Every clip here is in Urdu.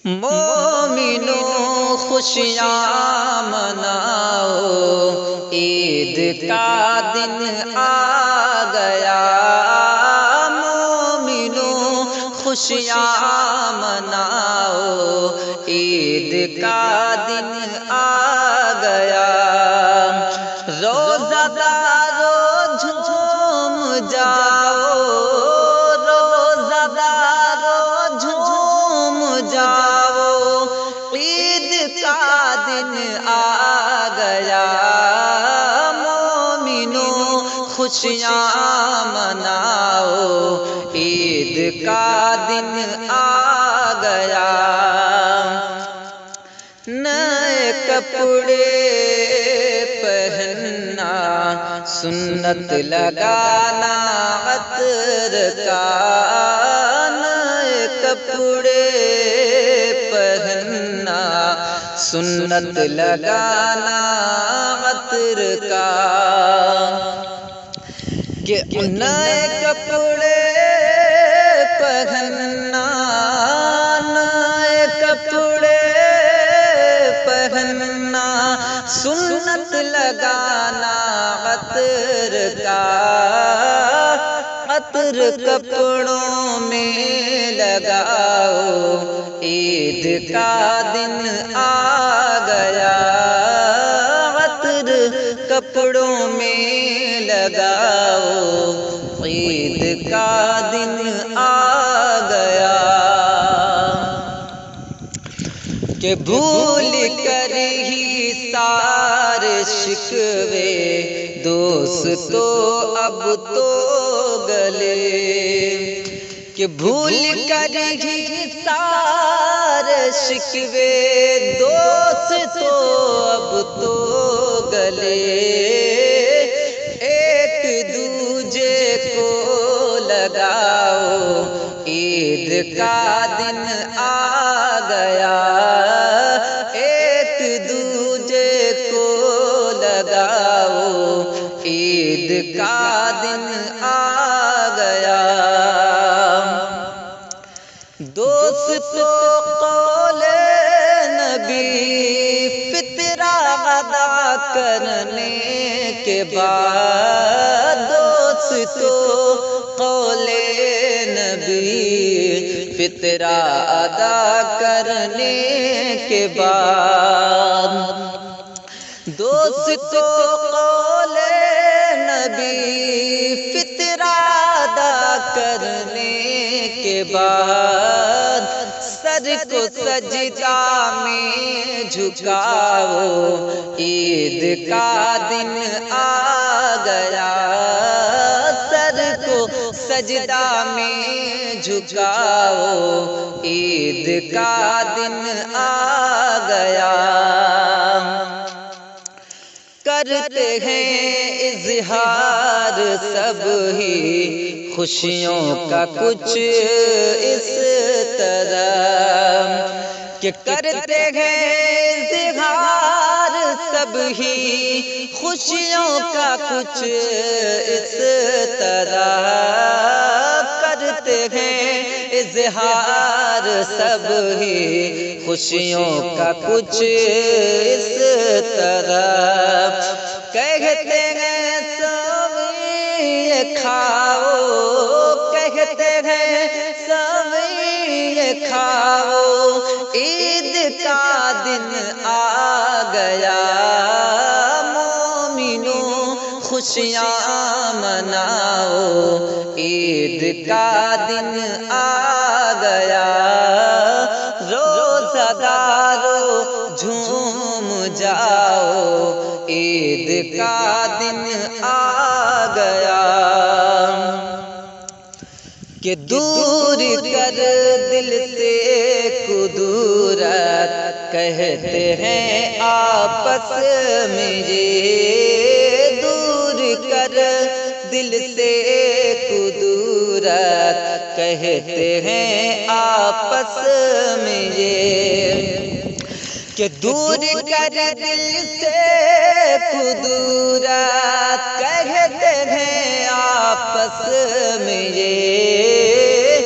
مومنوں خوشیاں مناؤ، عید کا دن آ گیا۔ مومنوں خوشیاں مناؤ، عید کا دن آ گیا۔ روزہ دارو جھوم جاؤ، روزہ دارو جھوم جاؤ، عید کا دن آ گیا۔ مومنوں خوشیاں مناؤ، عید کا دن آ گیا۔ نئے کپڑے پہننا، سنت لگانا عطر کا۔ نئے کپڑے پہننا، سنت لگانا عطر کا۔ کہ نئے کپڑے پہننا، نئے کپڑے پہننا، سنت لگانا عطر کا۔ عطر کپڑوں میں لگاؤ، عید کا دن آ گیا۔ عطر کپڑوں میں لگاؤ، عید کا دن آ گیا۔ کہ بھول کر ہی سارے شکوے دوستو اب تو گلے۔ کہ بھول کر ہی سارے شکوے دوستو اب تو گلے۔ ایک دوجے کو لگاؤ، عید کا دن آ گیا۔ ایک دوجے کو لگاؤ، عید کا دن آ گیا۔ دوستو قول نبی فطرہ ادا کرنے کے بعد، دوستو قول نبی فطرہ ادا کرنے کے بعد، دوستو قول نبی فطرہ ادا کرنے کے بعد، سر کو سجدہ میں جھکاؤ، عید کا دن آ گیا۔ سر کو سجدہ میں جھکاؤ، عید کا دن آ گیا۔ کرتے ہیں اظہار سب ہی خوشیوں کا کچھ اس طرح، کہ کرتے ہیں اظہار سب ہی خوشیوں کا کچھ اس طرح۔ کرتے ہیں اظہار سب ہی خوشیوں کا کچھ اس طرح۔ کہتے ہیں سویے کھاؤ، کہتے ہیں سویے کھاؤ، عید کا دن آ گیا۔ مومنوں خوشیاں مناؤ، عید کا دن آ گیا۔ روزہ دارو جھوم جاؤ، عید کا دن آ گیا۔ کہ دور کر دل سے کدورت، کہتے ہیں آپس میں یہ۔ دور کر دل سے کدورت، کہتے ہیں آپس میں یہ۔ کہ دور کر دل سے کدورت، کہتے ہیں آپس میں یہ۔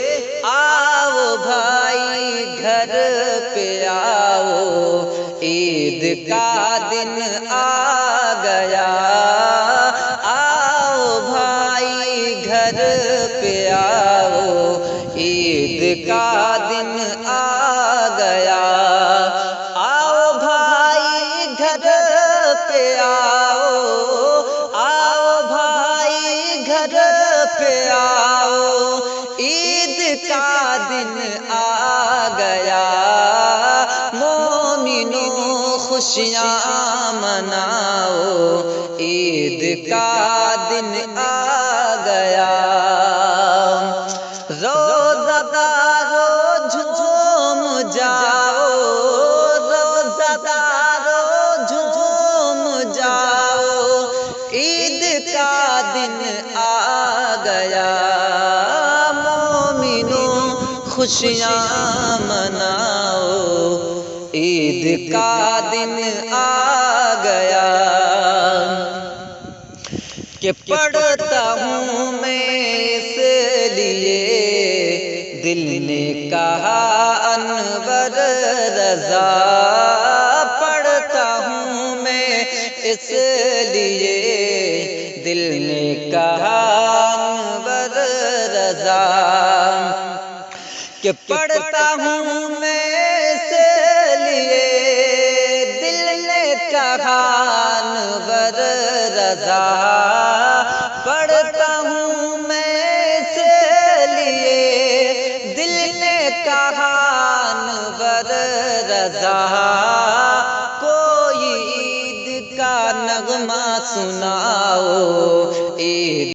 آؤ بھائی گھر گھر پہ آؤ، عید کا دن آ گیا، آؤ بھائی گھر پہ آؤ، عید کا دن آ گیا، آؤ بھائی گھر پہ آؤ، آؤ بھائی گھر پہ آؤ، عید کا دن آ گیا، مومنوں خوشیاں مناؤ، عید کا دن آ گیا، روزہ دارو جھوم جاؤ، روزہ دارو جھوم جاؤ، عید کا دن آ گیا، مومنوں خوشیاں مناؤ، عید کا دن آ گیا، کہ پڑھتا ہوں میں اس لیے دل نے کہا انور رضا، پڑھتا ہوں میں اس لیے دل نے کہا انور رضا، کہ پڑھتا ہوں میں اس لیے دل نے کہا انور رضا، پڑھتا ہوں میں اس لیے دل نے کہا انور رضا، کوئی عید کا نغمہ سناؤ،